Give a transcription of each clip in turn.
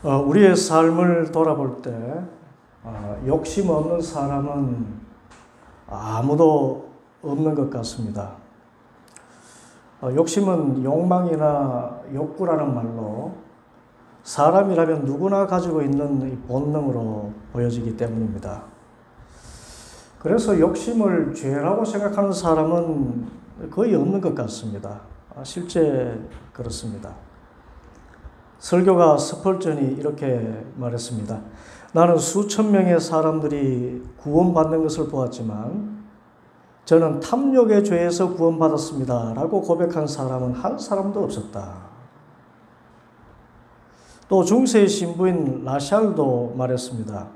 우리의 삶을 돌아볼 때 욕심 없는 사람은 아무도 없는 것 같습니다. 욕심은 욕망이나 욕구라는 말로 사람이라면 누구나 가지고 있는 본능으로 보여지기 때문입니다. 그래서 욕심을 죄라고 생각하는 사람은 거의 없는 것 같습니다. 실제 그렇습니다. 설교가 스펄전이 이렇게 말했습니다. 나는 수천 명의 사람들이 구원받는 것을 보았지만 저는 탐욕의 죄에서 구원받았습니다 라고 고백한 사람은 한 사람도 없었다. 또 중세의 신부인 라샬도 말했습니다.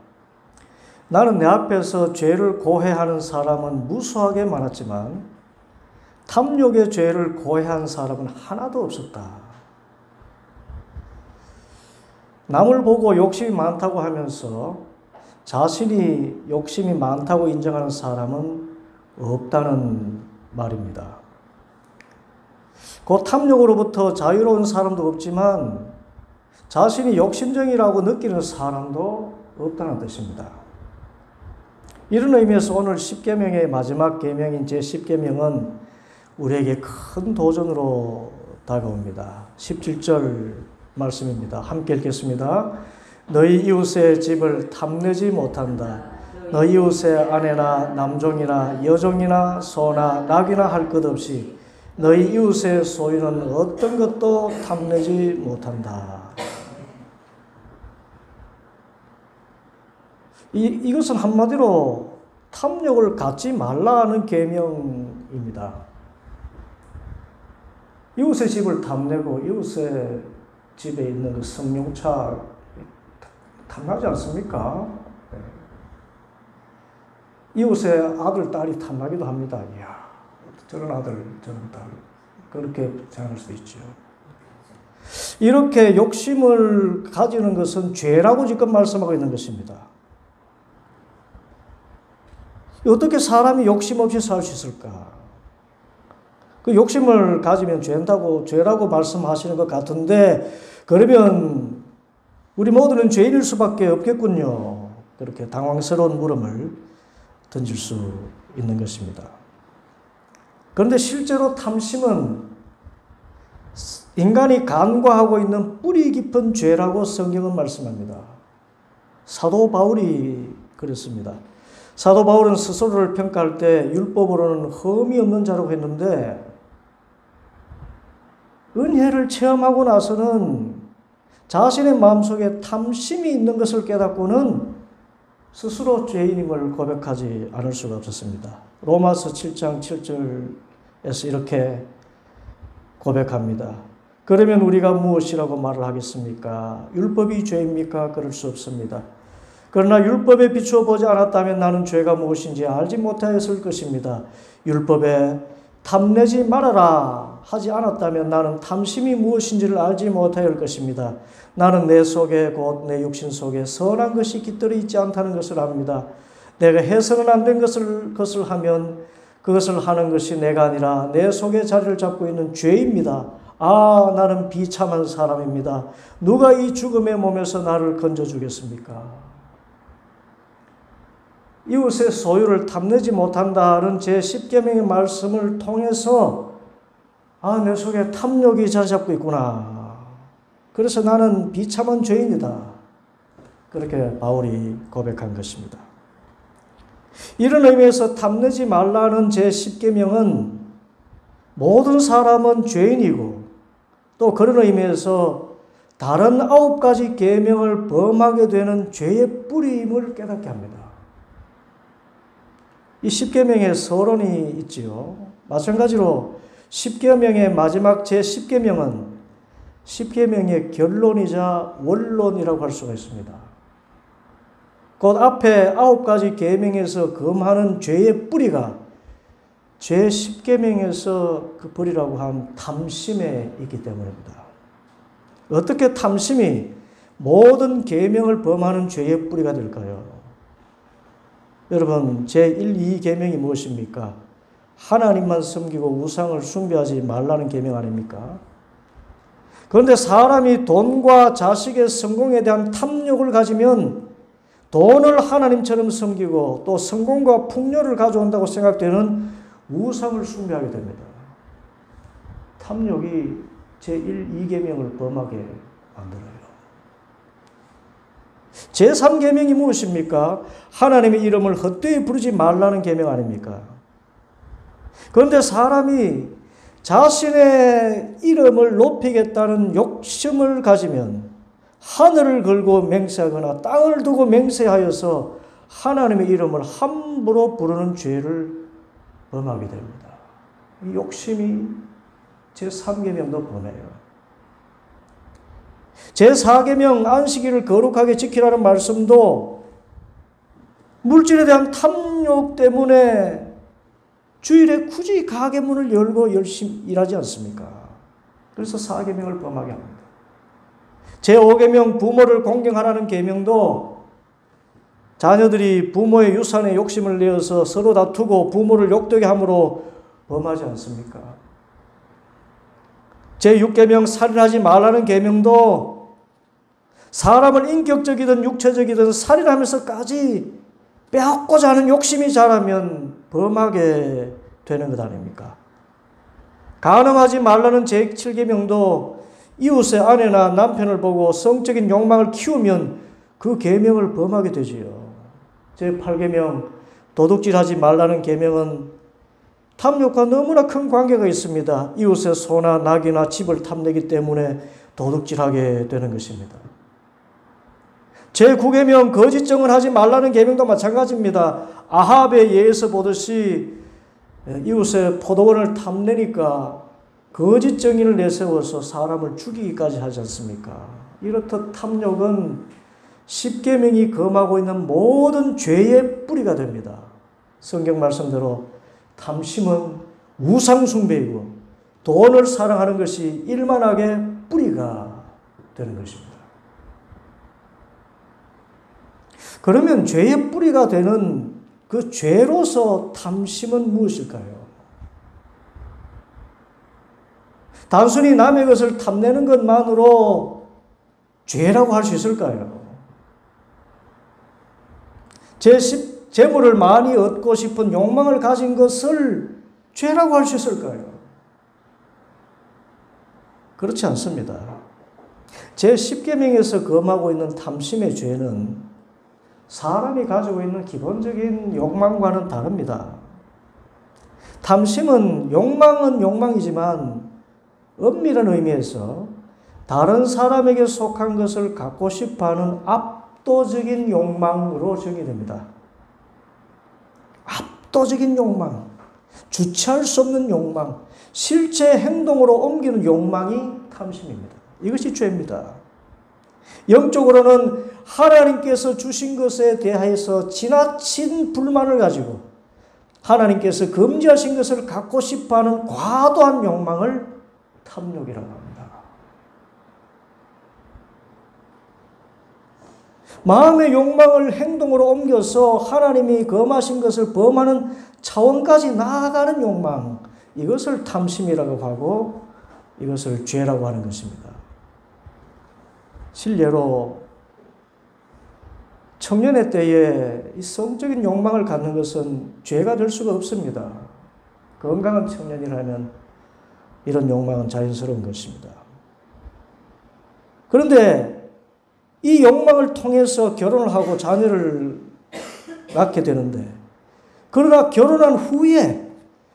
나는 내 앞에서 죄를 고해하는 사람은 무수하게 많았지만 탐욕의 죄를 고해한 사람은 하나도 없었다. 남을 보고 욕심이 많다고 하면서 자신이 욕심이 많다고 인정하는 사람은 없다는 말입니다. 그 탐욕으로부터 자유로운 사람도 없지만 자신이 욕심쟁이라고 느끼는 사람도 없다는 뜻입니다. 이런 의미에서 오늘 10계명의 마지막 계명인 제10계명은 우리에게 큰 도전으로 다가옵니다. 17절 말씀입니다. 함께 읽겠습니다. 너희 이웃의 집을 탐내지 못한다. 너희 이웃의 아내나 남종이나 여종이나 소나 낙이나 할 것 없이 너희 이웃의 소유는 어떤 것도 탐내지 못한다. 이것은 한마디로 탐욕을 갖지 말라는 계명입니다. 이웃의 집을 탐내고 이웃의 집에 있는 그 승용차 탐나지 않습니까? 이웃의 아들, 딸이 탐나기도 합니다. 이야, 저런 아들, 저런 딸. 그렇게 생각할 수 있죠. 이렇게 욕심을 가지는 것은 죄라고 지금 말씀하고 있는 것입니다. 어떻게 사람이 욕심 없이 살 수 있을까? 그 욕심을 가지면 죄라고 말씀하시는 것 같은데, 그러면 우리 모두는 죄인일 수밖에 없겠군요. 그렇게 당황스러운 물음을 던질 수 있는 것입니다. 그런데 실제로 탐심은 인간이 간과하고 있는 뿌리 깊은 죄라고 성경은 말씀합니다. 사도 바울이 그랬습니다. 사도 바울은 스스로를 평가할 때 율법으로는 흠이 없는 자라고 했는데 은혜를 체험하고 나서는 자신의 마음속에 탐심이 있는 것을 깨닫고는 스스로 죄인임을 고백하지 않을 수가 없었습니다. 로마서 7장 7절에서 이렇게 고백합니다. 그러면 우리가 무엇이라고 말을 하겠습니까? 율법이 죄입니까? 그럴 수 없습니다. 그러나 율법에 비추어 보지 않았다면 나는 죄가 무엇인지 알지 못하였을 것입니다. 율법에 탐내지 말아라 하지 않았다면 나는 탐심이 무엇인지를 알지 못하였을 것입니다. 나는 내 속에 곧 내 육신 속에 선한 것이 깃들어 있지 않다는 것을 압니다. 내가 해서는 안 된 것을 하면 그것을 하는 것이 내가 아니라 내 속에 자리를 잡고 있는 죄입니다. 아, 나는 비참한 사람입니다. 누가 이 죽음의 몸에서 나를 건져주겠습니까? 이웃의 소유를 탐내지 못한다는 제10계명의 말씀을 통해서 내 속에 탐욕이 자리 잡고 있구나. 그래서 나는 비참한 죄인이다. 그렇게 바울이 고백한 것입니다. 이런 의미에서 탐내지 말라는 제10계명은 모든 사람은 죄인이고 또 그런 의미에서 다른 9가지 계명을 범하게 되는 죄의 뿌리임을 깨닫게 합니다. 이 10계명에 서론이 있지요. 마찬가지로 10계명의 마지막 제10계명은 10계명의 결론이자 원론이라고 할 수가 있습니다. 곧 앞에 9가지 계명에서 금하는 죄의 뿌리가 제10계명에서 그 뿌리라고 한 탐심에 있기 때문입니다. 어떻게 탐심이 모든 계명을 범하는 죄의 뿌리가 될까요? 여러분, 제1, 2계명이 무엇입니까? 하나님만 섬기고 우상을 숭배하지 말라는 계명 아닙니까? 그런데 사람이 돈과 자식의 성공에 대한 탐욕을 가지면 돈을 하나님처럼 섬기고 또 성공과 풍요를 가져온다고 생각되는 우상을 숭배하게 됩니다. 탐욕이 제1, 2계명을 범하게 만들어요. 제3계명이 무엇입니까? 하나님의 이름을 헛되이 부르지 말라는 계명 아닙니까? 그런데 사람이 자신의 이름을 높이겠다는 욕심을 가지면 하늘을 걸고 맹세하거나 땅을 두고 맹세하여서 하나님의 이름을 함부로 부르는 죄를 범하게 됩니다. 이 욕심이 제3계명도 보내요. 제4계명 안식일을 거룩하게 지키라는 말씀도 물질에 대한 탐욕 때문에 주일에 굳이 가게 문을 열고 열심히 일하지 않습니까? 그래서 4계명을 범하게 합니다. 제5계명 부모를 공경하라는 계명도 자녀들이 부모의 유산에 욕심을 내어서 서로 다투고 부모를 욕되게 함으로 범하지 않습니까? 제6계명 살인하지 말라는 계명도 사람을 인격적이든 육체적이든 살인하면서까지 빼앗고자 하는 욕심이 자라면 범하게 되는 것 아닙니까? 간음하지 말라는 제7계명도 이웃의 아내나 남편을 보고 성적인 욕망을 키우면 그 계명을 범하게 되지요. 제8계명 도둑질하지 말라는 계명은 탐욕과 너무나 큰 관계가 있습니다. 이웃의 소나 낙이나 집을 탐내기 때문에 도둑질하게 되는 것입니다. 제9계명 거짓 증언하지 말라는 계명도 마찬가지입니다. 아합의 예에서 보듯이 이웃의 포도원을 탐내니까 거짓 증인을 내세워서 사람을 죽이기까지 하지 않습니까? 이렇듯 탐욕은 10계명이 금하고 있는 모든 죄의 뿌리가 됩니다. 성경 말씀대로 탐심은 우상숭배이고 돈을 사랑하는 것이 일만하게 뿌리가 되는 것입니다. 그러면 죄의 뿌리가 되는 그 죄로서 탐심은 무엇일까요? 단순히 남의 것을 탐내는 것만으로 죄라고 할 수 있을까요? 재물을 많이 얻고 싶은 욕망을 가진 것을 죄라고 할 수 있을까요? 그렇지 않습니다. 제10계명에서 금하고 있는 탐심의 죄는 사람이 가지고 있는 기본적인 욕망과는 다릅니다. 탐심은 욕망은 욕망이지만 엄밀한 의미에서 다른 사람에게 속한 것을 갖고 싶어하는 압도적인 욕망으로 정의됩니다. 압도적인 욕망, 주체할 수 없는 욕망, 실제 행동으로 옮기는 욕망이 탐심입니다. 이것이 죄입니다. 영적으로는 하나님께서 주신 것에 대해서 지나친 불만을 가지고 하나님께서 금지하신 것을 갖고 싶어하는 과도한 욕망을 탐욕이라고 합니다. 마음의 욕망을 행동으로 옮겨서 하나님이 금하신 것을 범하는 차원까지 나아가는 욕망, 이것을 탐심이라고 하고 이것을 죄라고 하는 것입니다. 실례로 청년의 때에 이 성적인 욕망을 갖는 것은 죄가 될 수가 없습니다. 건강한 청년이라면 이런 욕망은 자연스러운 것입니다. 그런데 이 욕망을 통해서 결혼을 하고 자녀를 낳게 되는데, 그러나 결혼한 후에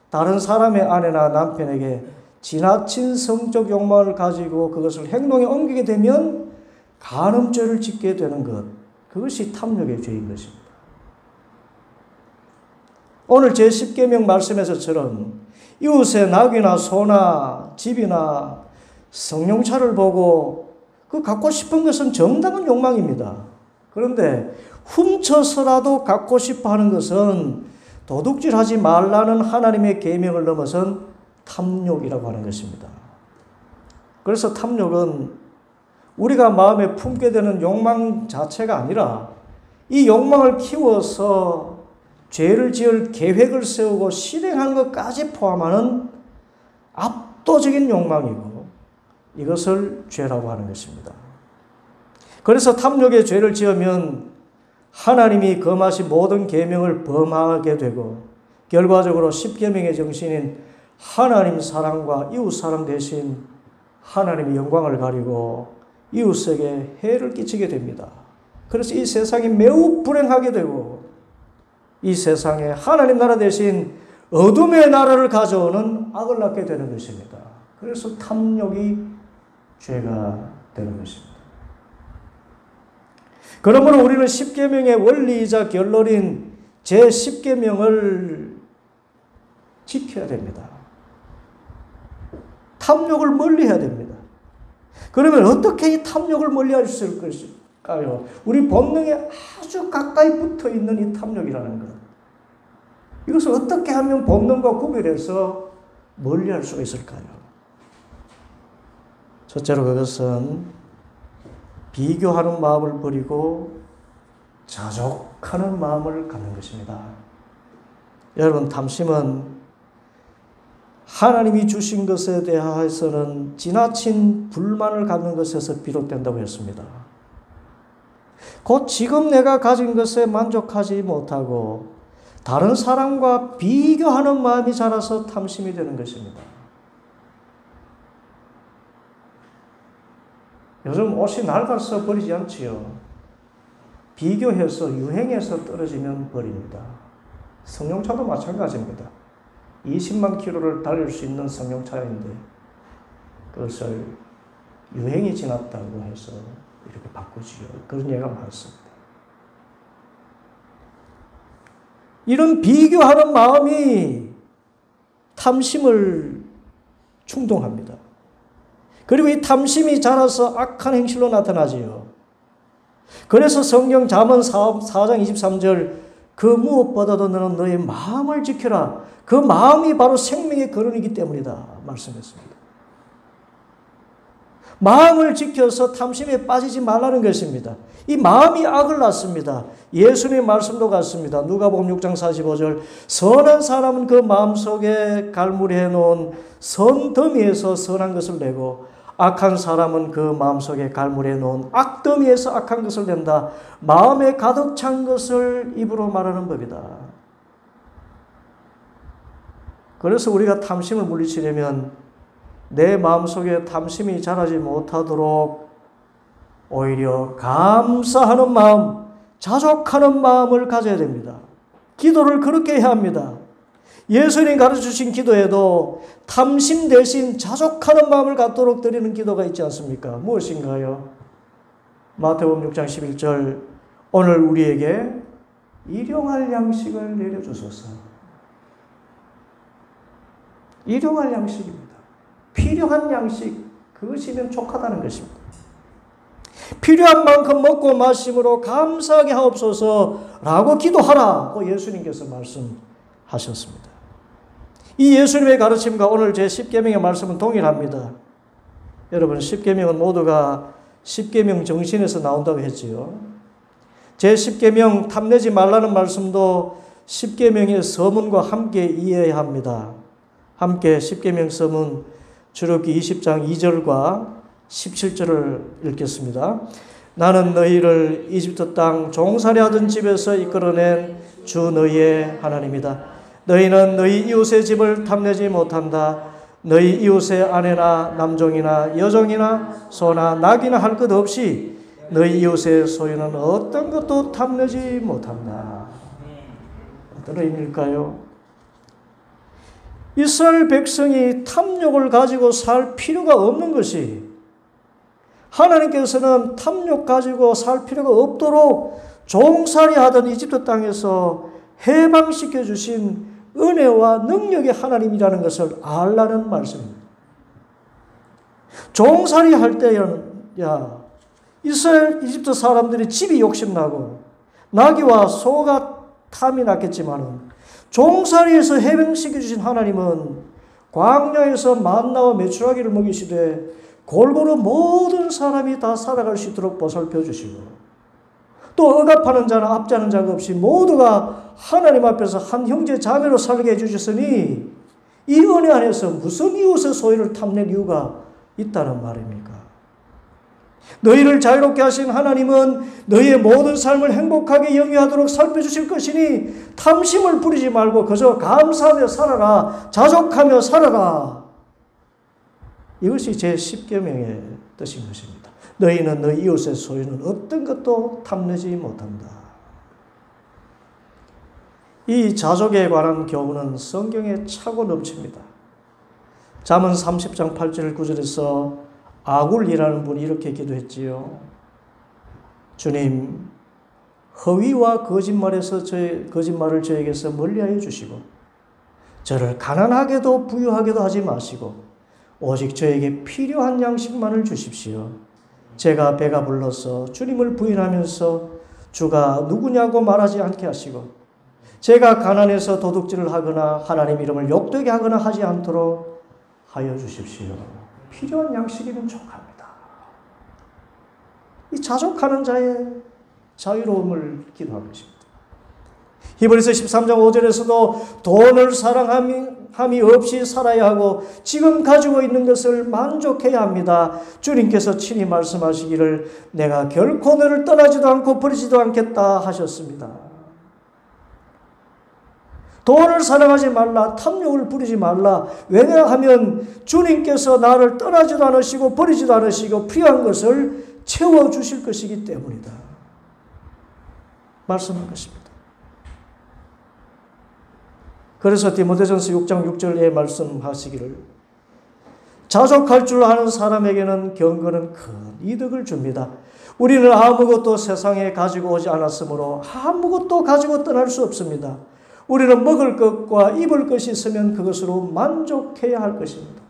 다른 사람의 아내나 남편에게 지나친 성적 욕망을 가지고 그것을 행동에 옮기게 되면 간음죄를 짓게 되는 것, 그것이 탐욕의 죄인 것입니다. 오늘 제10계명 말씀에서처럼 이웃의 낙이나 소나 집이나 성룡차를 보고 그 갖고 싶은 것은 정당한 욕망입니다. 그런데 훔쳐서라도 갖고 싶어 하는 것은 도둑질하지 말라는 하나님의 계명을 넘어선 탐욕이라고 하는 것입니다. 그래서 탐욕은 우리가 마음에 품게 되는 욕망 자체가 아니라 이 욕망을 키워서 죄를 지을 계획을 세우고 실행하는 것까지 포함하는 압도적인 욕망이고, 이것을 죄라고 하는 것입니다. 그래서 탐욕의 죄를 지으면 하나님이 금하신 모든 계명을 범하게 되고 결과적으로 십계명의 정신인 하나님 사랑과 이웃 사랑 대신 하나님의 영광을 가리고 이웃에게 해를 끼치게 됩니다. 그래서 이 세상이 매우 불행하게 되고 이 세상에 하나님 나라 대신 어둠의 나라를 가져오는 악을 낳게 되는 것입니다. 그래서 탐욕이 죄가 되는 것입니다. 그러므로 우리는 십계명의 원리이자 결론인 제10계명을 지켜야 됩니다. 탐욕을 멀리해야 됩니다. 그러면 어떻게 이 탐욕을 멀리할 수 있을 것일까요? 우리 본능에 아주 가까이 붙어있는 이 탐욕이라는 것. 이것을 어떻게 하면 본능과 구별해서 멀리할 수가 있을까요? 첫째로 그것은 비교하는 마음을 버리고 자족하는 마음을 갖는 것입니다. 여러분, 탐심은 하나님이 주신 것에 대해서는 지나친 불만을 갖는 것에서 비롯된다고 했습니다. 곧 지금 내가 가진 것에 만족하지 못하고 다른 사람과 비교하는 마음이 자라서 탐심이 되는 것입니다. 요즘 옷이 낡아서 버리지 않지요. 비교해서 유행해서 떨어지면 버립니다. 승용차도 마찬가지입니다. 20만 킬로를 달릴 수 있는 승용차인데 그것을 유행이 지났다고 해서 이렇게 바꾸지요. 그런 예가 많습니다. 이런 비교하는 마음이 탐심을 충동합니다. 그리고 이 탐심이 자라서 악한 행실로 나타나지요. 그래서 성경 잠언 4장 23절 그 무엇보다도 너는 너의 마음을 지켜라. 그 마음이 바로 생명의 근원이기 때문이다 말씀했습니다. 마음을 지켜서 탐심에 빠지지 말라는 것입니다. 이 마음이 악을 낳습니다. 예수님의 말씀도 같습니다. 누가복음 6장 45절 선한 사람은 그 마음속에 갈무리해 놓은 선더미에서 선한 것을 내고 악한 사람은 그 마음속에 갈무리해 놓은 악더미에서 악한 것을 낸다. 마음에 가득 찬 것을 입으로 말하는 법이다. 그래서 우리가 탐심을 물리치려면 내 마음속에 탐심이 자라지 못하도록 오히려 감사하는 마음, 자족하는 마음을 가져야 됩니다. 기도를 그렇게 해야 합니다. 예수님이 가르쳐주신 기도에도 탐심 대신 자족하는 마음을 갖도록 드리는 기도가 있지 않습니까? 무엇인가요? 마태복음 6장 11절 오늘 우리에게 일용할 양식을 내려주소서. 일용할 양식입니다. 필요한 양식, 그것이면 족하다는 것입니다. 필요한 만큼 먹고 마심으로 감사하게 하옵소서라고 기도하라고 예수님께서 말씀하셨습니다. 이 예수님의 가르침과 오늘 제 10계명의 말씀은 동일합니다. 여러분, 10계명은 모두가 10계명 정신에서 나온다고 했지요. 제 10계명 탐내지 말라는 말씀도 10계명의 서문과 함께 이해해야 합니다. 함께 10계명 서문 출애굽기 20장 2절과 17절을 읽겠습니다. 나는 너희를 이집트 땅 종살이 하던 집에서 이끌어낸 주 너희의 하나님이다. 너희는 너희 이웃의 집을 탐내지 못한다. 너희 이웃의 아내나 남종이나 여종이나 소나 낙이나 할 것 없이 너희 이웃의 소유는 어떤 것도 탐내지 못한다. 어떤 의미일까요? 이스라엘 백성이 탐욕을 가지고 살 필요가 없는 것이 하나님께서는 탐욕 가지고 살 필요가 없도록 종살이 하던 이집트 땅에서 해방시켜 주신 은혜와 능력의 하나님이라는 것을 알라는 말씀입니다. 종살이 할 때는 이집트 사람들이 집이 욕심나고 나귀와 소가 탐이 났겠지만 종살이에서 해방시켜 주신 하나님은 광야에서 만나와 메추라기를 먹이시되 골고루 모든 사람이 다 살아갈 수 있도록 보살펴 주시고 또 억압하는 자나 압제하는 자가 없이 모두가 하나님 앞에서 한 형제 자매로 살게 해주셨으니 이 은혜 안에서 무슨 이웃의 소유를 탐낼 이유가 있다는 말입니까? 너희를 자유롭게 하신 하나님은 너희의 모든 삶을 행복하게 영위하도록 살펴주실 것이니 탐심을 부리지 말고 그저 감사하며 살아라. 자족하며 살아라. 이것이 제 10계명의 뜻인 것입니다. 너희는 너희 이웃의 소유는 어떤 것도 탐내지 못한다. 이 자족에 관한 교훈은 성경에 차고 넘칩니다. 잠언 30장 8절 9절에서 아굴이라는 분이 이렇게 기도했지요. 주님, 허위와 거짓말을 저에게서 멀리하여 주시고 저를 가난하게도 부유하게도 하지 마시고 오직 저에게 필요한 양식만을 주십시오. 제가 배가 불러서 주님을 부인하면서 주가 누구냐고 말하지 않게 하시고 제가 가난해서 도둑질을 하거나 하나님 이름을 욕되게 하거나 하지 않도록 하여 주십시오. 필요한 양식이면 족합니다. 이 자족하는 자의 자유로움을 기도한 것입니다. 히브리서 13장 5절에서도 돈을 사랑함이 없이 살아야 하고 지금 가지고 있는 것을 만족해야 합니다. 주님께서 친히 말씀하시기를 내가 결코 너를 떠나지도 않고 버리지도 않겠다 하셨습니다. 돈을 사랑하지 말라, 탐욕을 부리지 말라. 왜냐하면 주님께서 나를 떠나지도 않으시고 버리지도 않으시고 필요한 것을 채워주실 것이기 때문이다. 말씀한 것입니다. 그래서 디모데전서 6장 6절에 말씀하시기를 자족할 줄 아는 사람에게는 경건은 큰 이득을 줍니다. 우리는 아무것도 세상에 가지고 오지 않았으므로 아무것도 가지고 떠날 수 없습니다. 우리는 먹을 것과 입을 것이 있으면 그것으로 만족해야 할 것입니다.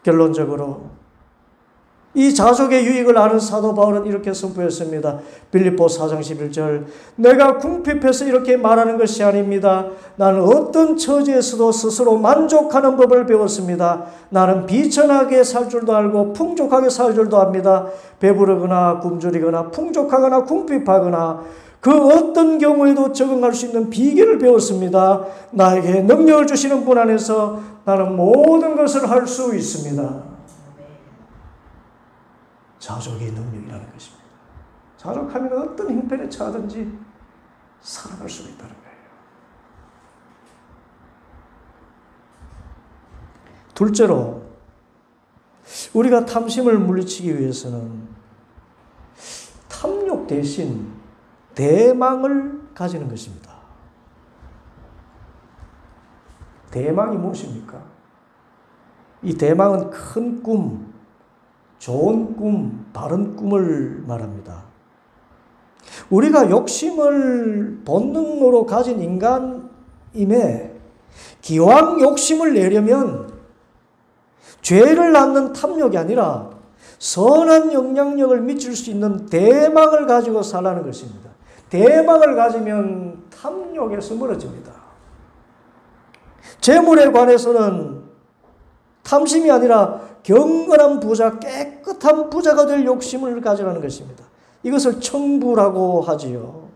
결론적으로 이 자족의 유익을 아는 사도 바울은 이렇게 선포했습니다. 빌립보 4장 11절 내가 궁핍해서 이렇게 말하는 것이 아닙니다. 나는 어떤 처지에서도 스스로 만족하는 법을 배웠습니다. 나는 비천하게 살 줄도 알고 풍족하게 살 줄도 압니다. 배부르거나 굶주리거나 풍족하거나 궁핍하거나 그 어떤 경우에도 적응할 수 있는 비결을 배웠습니다. 나에게 능력을 주시는 분 안에서 나는 모든 것을 할 수 있습니다. 자족의 능력이라는 것입니다. 자족하면 어떤 형편에 처하든지 살아갈 수 있다는 거예요. 둘째로 우리가 탐심을 물리치기 위해서는 탐욕 대신 대망을 가지는 것입니다. 대망이 무엇입니까? 이 대망은 큰 꿈, 좋은 꿈, 바른 꿈을 말합니다. 우리가 욕심을 본능으로 가진 인간임에 기왕 욕심을 내려면 죄를 낳는 탐욕이 아니라 선한 영향력을 미칠 수 있는 대망을 가지고 살라는 것입니다. 대망을 가지면 탐욕에서 멀어집니다. 재물에 관해서는 탐심이 아니라 경건한 부자, 깨끗한 부자가 될 욕심을 가지라는 것입니다. 이것을 청부라고 하지요.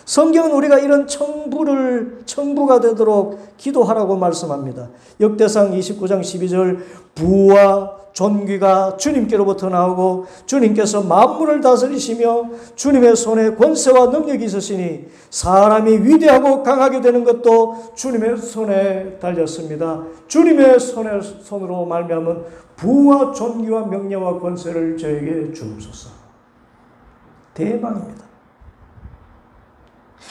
성경은 우리가 이런 청부가 되도록 기도하라고 말씀합니다. 역대상 29장 12절 부와 존귀가 주님께로부터 나오고 주님께서 만물을 다스리시며 주님의 손에 권세와 능력이 있으시니 사람이 위대하고 강하게 되는 것도 주님의 손에 달렸습니다. 주님의 손으로 말미암은 부와 존귀와 명예와 권세를 저에게 주옵소서. 대망입니다.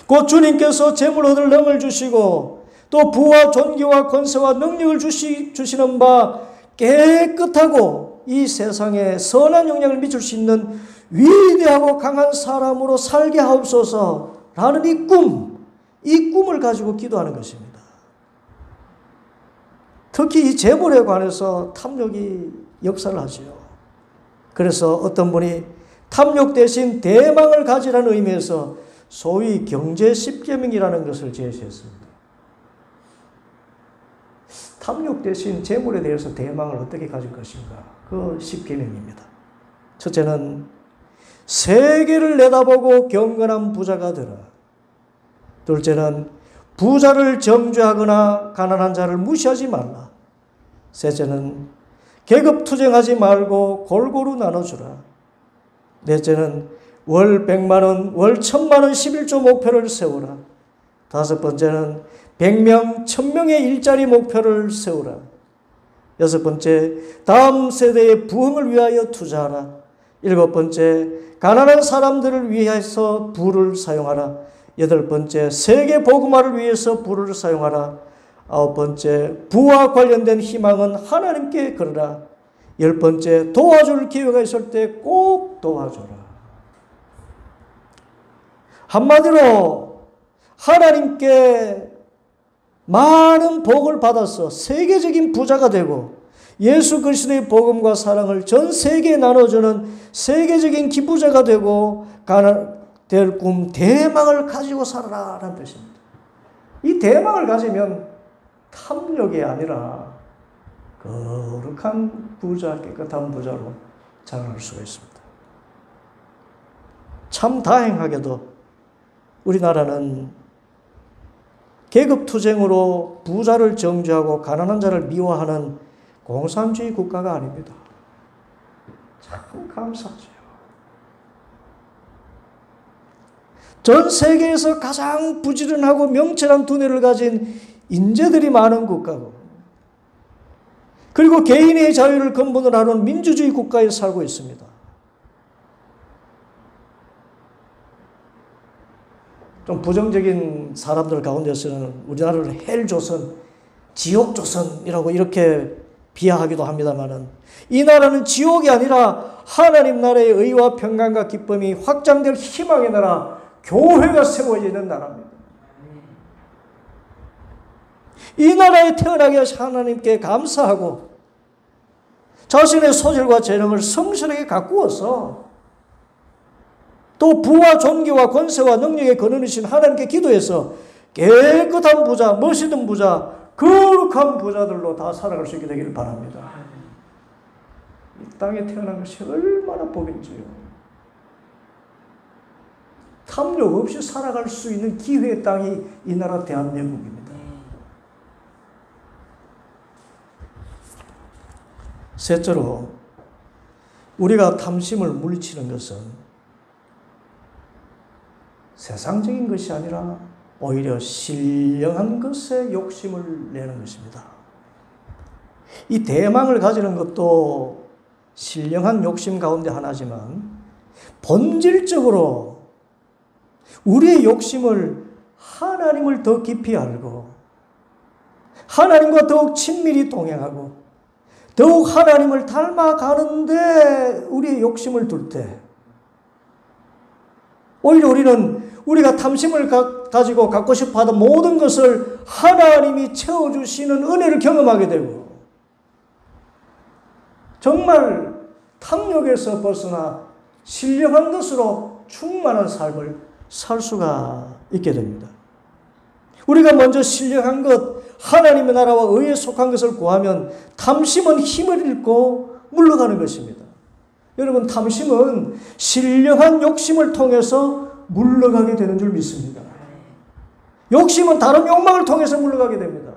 곧 주님께서 재물 얻을 능을 주시고 또 부와 존귀와 권세와 능력을 주시는 바 깨끗하고 이 세상에 선한 영향을 미칠 수 있는 위대하고 강한 사람으로 살게 하옵소서라는 이 꿈을 가지고 기도하는 것입니다. 특히 이 재물에 관해서 탐욕이 역사를 하지요. 그래서 어떤 분이 탐욕 대신 대망을 가지라는 의미에서 소위 경제 10계명이라는 것을 제시했습니다. 탐욕 대신 재물에 대해서 대망을 어떻게 가질 것인가? 그 10계명입니다. 첫째는 세계를 내다보고 경건한 부자가 되라. 둘째는 부자를 정죄하거나 가난한 자를 무시하지 말라. 셋째는 계급투쟁하지 말고 골고루 나눠주라. 넷째는 월 100만원, 월 1000만원 11조 목표를 세우라. 다섯 번째는 100명, 1000명의 일자리 목표를 세우라. 여섯 번째, 다음 세대의 부흥을 위하여 투자하라. 일곱 번째, 가난한 사람들을 위해서 부를 사용하라. 여덟 번째, 세계 복음화를 위해서 부를 사용하라. 아홉 번째, 부와 관련된 희망은 하나님께 걸어라. 열 번째, 도와줄 기회가 있을 때 꼭 도와줘라. 한마디로 하나님께 많은 복을 받아서 세계적인 부자가 되고 예수 그리스도의 복음과 사랑을 전 세계에 나눠주는 세계적인 기부자가 되고 될 꿈, 대망을 가지고 살아라라는 뜻입니다. 이 대망을 가지면 탐욕이 아니라 거룩한 부자, 깨끗한 부자로 자라날 수가 있습니다. 참 다행하게도 우리나라는 계급투쟁으로 부자를 정죄하고 가난한 자를 미워하는 공산주의 국가가 아닙니다. 참 감사하죠. 전 세계에서 가장 부지런하고 명철한 두뇌를 가진 인재들이 많은 국가고, 그리고 개인의 자유를 근본으로 하는 민주주의 국가에 살고 있습니다. 좀 부정적인 사람들 가운데서는 우리나라를 헬조선, 지옥조선이라고 이렇게 비하하기도 합니다만은, 이 나라는 지옥이 아니라 하나님 나라의 의와 평강과 기쁨이 확장될 희망의 나라, 교회가 세워지는 나라입니다. 이 나라에 태어나게 하신 하나님께 감사하고 자신의 소질과 재능을 성실하게 가꾸어서 또 부와 존귀와 권세와 능력에 거느리신 하나님께 기도해서 깨끗한 부자, 멋있는 부자, 거룩한 부자들로 다 살아갈 수 있게 되기를 바랍니다. 이 땅에 태어난 것이 얼마나 복인지요. 탐욕 없이 살아갈 수 있는 기회의 땅이 이 나라 대한민국입니다. 셋째로, 우리가 탐심을 물리치는 것은 세상적인 것이 아니라 오히려 신령한 것에 욕심을 내는 것입니다. 이 대망을 가지는 것도 신령한 욕심 가운데 하나지만 본질적으로 우리의 욕심을 하나님을 더 깊이 알고 하나님과 더욱 친밀히 동행하고 더욱 하나님을 닮아가는데 우리의 욕심을 둘 때 오히려 우리는 우리가 탐심을 가지고 갖고 싶어 하던 모든 것을 하나님이 채워주시는 은혜를 경험하게 되고 정말 탐욕에서 벗어나 신령한 것으로 충만한 삶을 살 수가 있게 됩니다. 우리가 먼저 신령한 것, 하나님의 나라와 의에 속한 것을 구하면 탐심은 힘을 잃고 물러가는 것입니다. 여러분, 탐심은 신령한 욕심을 통해서 물러가게 되는 줄 믿습니다. 욕심은 다른 욕망을 통해서 물러가게 됩니다.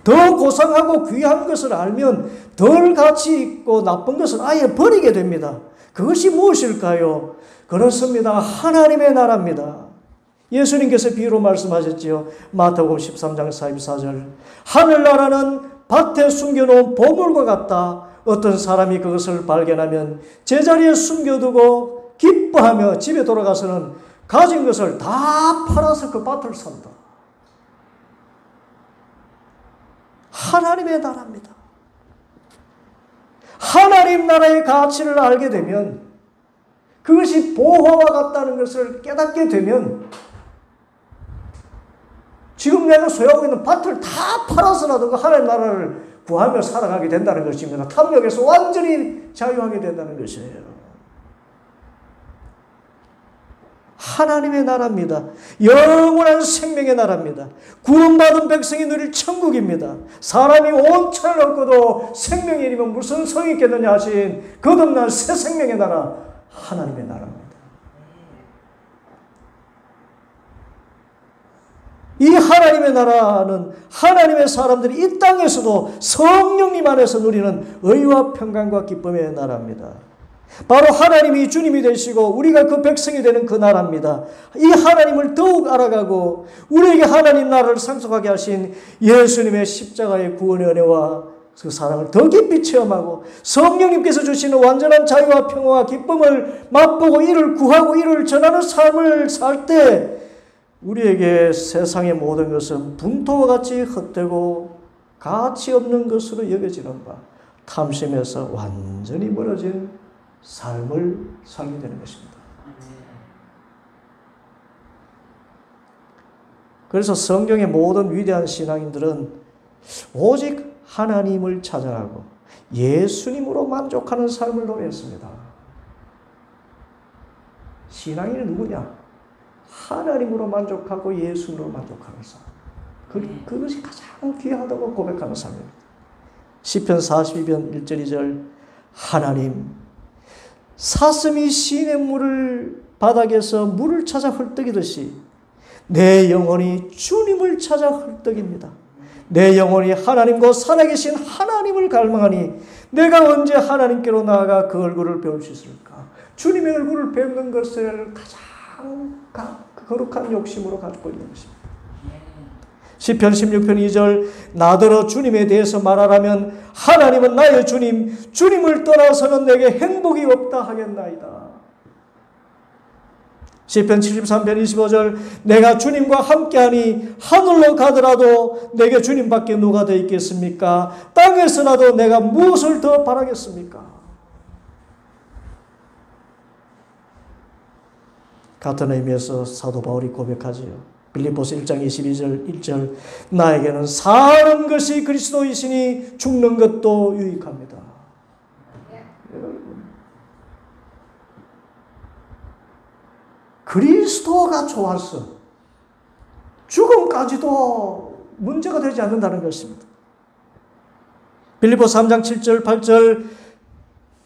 더 고상하고 귀한 것을 알면 덜 가치 있고 나쁜 것을 아예 버리게 됩니다. 그것이 무엇일까요? 그렇습니다. 하나님의 나라입니다. 예수님께서 비유로 말씀하셨지요. 마태복음 13장 44절. 하늘나라는 밭에 숨겨놓은 보물과 같다. 어떤 사람이 그것을 발견하면 제자리에 숨겨두고 기뻐하며 집에 돌아가서는 가진 것을 다 팔아서 그 밭을 산다. 하나님의 나라입니다. 하나님 나라의 가치를 알게 되면 그것이 보화와 같다는 것을 깨닫게 되면 지금 내가 소유하고 있는 밭을 다 팔아서라도 그 하나님 나라를 구하며 살아가게 된다는 것입니다. 탐욕에서 완전히 자유하게 된다는 것이에요. 하나님의 나라입니다. 영원한 생명의 나라입니다. 구원받은 백성이 누릴 천국입니다. 사람이 온 천을 얻고도 생명이 이르면 무슨 성이 있겠느냐 하신 거듭난 새 생명의 나라, 하나님의 나라입니다. 이 하나님의 나라는 하나님의 사람들이 이 땅에서도 성령님 안에서 누리는 의와 평강과 기쁨의 나라입니다. 바로 하나님이 주님이 되시고 우리가 그 백성이 되는 그 나라입니다. 이 하나님을 더욱 알아가고 우리에게 하나님 나라를 상속하게 하신 예수님의 십자가의 구원의 은혜와 그 사랑을 더 깊이 체험하고 성령님께서 주시는 완전한 자유와 평화와 기쁨을 맛보고 이를 구하고 이를 전하는 삶을 살 때 우리에게 세상의 모든 것은 분토와 같이 헛되고 가치 없는 것으로 여겨지는 바 탐심에서 완전히 멀어진 삶을 살게 되는 것입니다. 그래서 성경의 모든 위대한 신앙인들은 오직 하나님을 찾아가고 예수님으로 만족하는 삶을 노래했습니다. 신앙인은 누구냐? 하나님으로 만족하고 예수님으로 만족하는 삶. 그것이 가장 귀하다고 고백하는 삶입니다. 시편 42편 1절 2절 하나님 사슴이 시냇물을 바닥에서 물을 찾아 헐떡이듯이 내 영혼이 주님을 찾아 헐떡입니다. 내 영혼이 하나님과 살아계신 하나님을 갈망하니 내가 언제 하나님께로 나아가 그 얼굴을 배울 수 있을까? 주님의 얼굴을 뵙는 것을 가장 거룩한 욕심으로 가지고 있는 것입니다. 시편 16편 2절 나더러 주님에 대해서 말하라면 하나님은 나의 주님, 주님을 떠나서는 내게 행복이 없다 하겠나이다. 시편 73편 25절 내가 주님과 함께하니 하늘로 가더라도 내게 주님밖에 누가 더 있겠습니까? 땅에서라도 내가 무엇을 더 바라겠습니까? 같은 의미에서 사도 바울이 고백하지요. 빌립보서 1장 22절 1절 나에게는 사는 것이 그리스도이시니 죽는 것도 유익합니다. 그리스도가 좋아서 죽음까지도 문제가 되지 않는다는 것입니다. 빌립보서 3장 7절 8절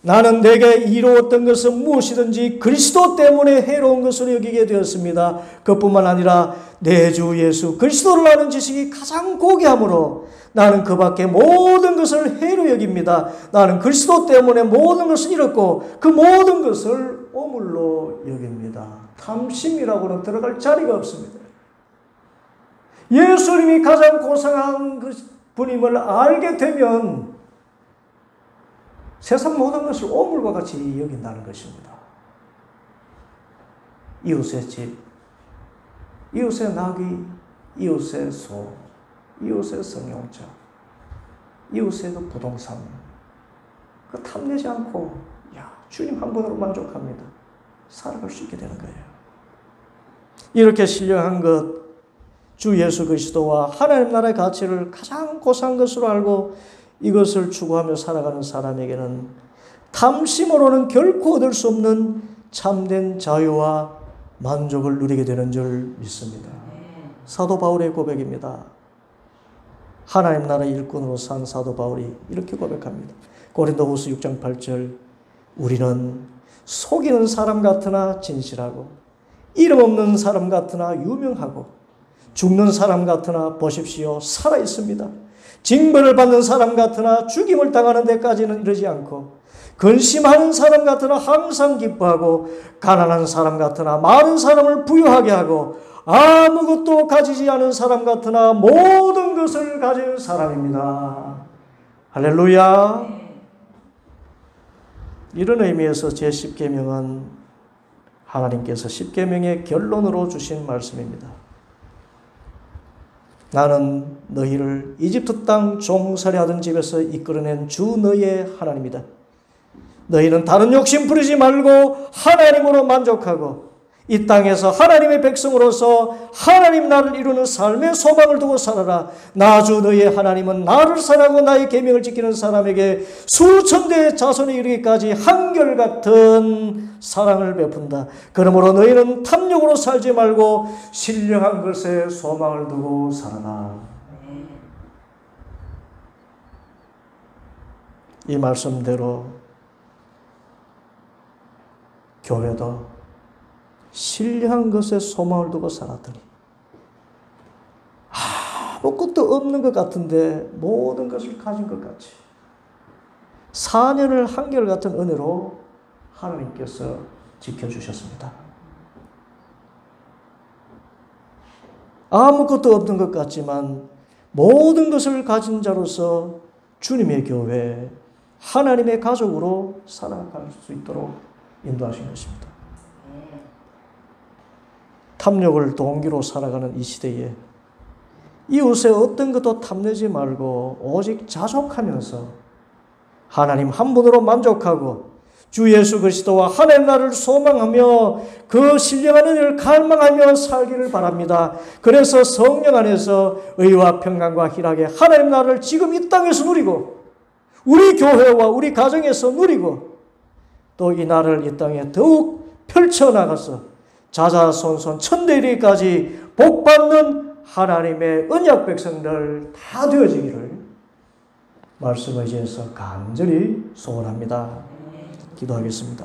나는 내게 이루었던 것은 무엇이든지 그리스도 때문에 해로운 것으로 여기게 되었습니다. 그뿐만 아니라 내 주 예수 그리스도를 아는 지식이 가장 고귀하므로 나는 그 밖에 모든 것을 해로 여깁니다. 나는 그리스도 때문에 모든 것을 잃었고 그 모든 것을 오물로 여깁니다. 탐심이라고는 들어갈 자리가 없습니다. 예수님이 가장 고상한 그 분임을 알게 되면 세상 모든 것을 오물과 같이 여긴다는 것입니다. 이웃의 집, 이웃의 나귀, 이웃의 소, 이웃의 성용차, 이웃의 그 부동산, 그 탐내지 않고 주님 한 분으로 만족합니다. 살아갈 수 있게 되는 거예요. 이렇게 신령한 것, 주 예수 그리스도와 하나님 나라의 가치를 가장 고상한 것으로 알고 이것을 추구하며 살아가는 사람에게는 탐심으로는 결코 얻을 수 없는 참된 자유와 만족을 누리게 되는 줄 믿습니다. 사도 바울의 고백입니다. 하나님 나라 일꾼으로 산 사도 바울이 이렇게 고백합니다. 고린도후서 6장 8절 우리는 속이는 사람 같으나 진실하고 이름 없는 사람 같으나 유명하고 죽는 사람 같으나 보십시오 살아 있습니다. 징벌을 받는 사람 같으나 죽임을 당하는 데까지는 이르지 않고 근심하는 사람 같으나 항상 기뻐하고 가난한 사람 같으나 많은 사람을 부유하게 하고 아무것도 가지지 않은 사람 같으나 모든 것을 가진 사람입니다. 할렐루야. 이런 의미에서 제10계명은 하나님께서 10계명의 결론으로 주신 말씀입니다. 나는 너희를 이집트 땅 종살이 하던 집에서 이끌어낸 주 너희의 하나님이다. 너희는 다른 욕심 부리지 말고 하나님으로 만족하고 이 땅에서 하나님의 백성으로서 하나님 나를 이루는 삶의 소망을 두고 살아라. 나 주 너희의 하나님은 나를 사랑하고 나의 계명을 지키는 사람에게 수천대의 자손에 이르기까지 한결같은 사랑을 베푼다. 그러므로 너희는 탐욕으로 살지 말고 신령한 것에 소망을 두고 살아라. 이 말씀대로 교회도 신령한 것에 소망을 두고 살았더니 아무것도 없는 것 같은데 모든 것을 가진 것 같이 4년을 한결같은 은혜로 하나님께서 지켜주셨습니다. 아무것도 없는 것 같지만 모든 것을 가진 자로서 주님의 교회, 하나님의 가족으로 살아갈 수 있도록 인도하신 것입니다. 탐욕을 동기로 살아가는 이 시대에 이웃의 어떤 것도 탐내지 말고 오직 자족하면서 하나님 한 분으로 만족하고 주 예수 그리스도와 하나님 나라를 소망하며 그 신령한 은혜를 갈망하며 살기를 바랍니다. 그래서 성령 안에서 의와 평강과 희락의 하나님 나라를 지금 이 땅에서 누리고 우리 교회와 우리 가정에서 누리고 또 이 나라를 이 땅에 더욱 펼쳐나가서 자자손손 천대리까지 복받는 하나님의 언약 백성들 다 되어지기를 말씀 의지해서 간절히 소원합니다. 기도하겠습니다.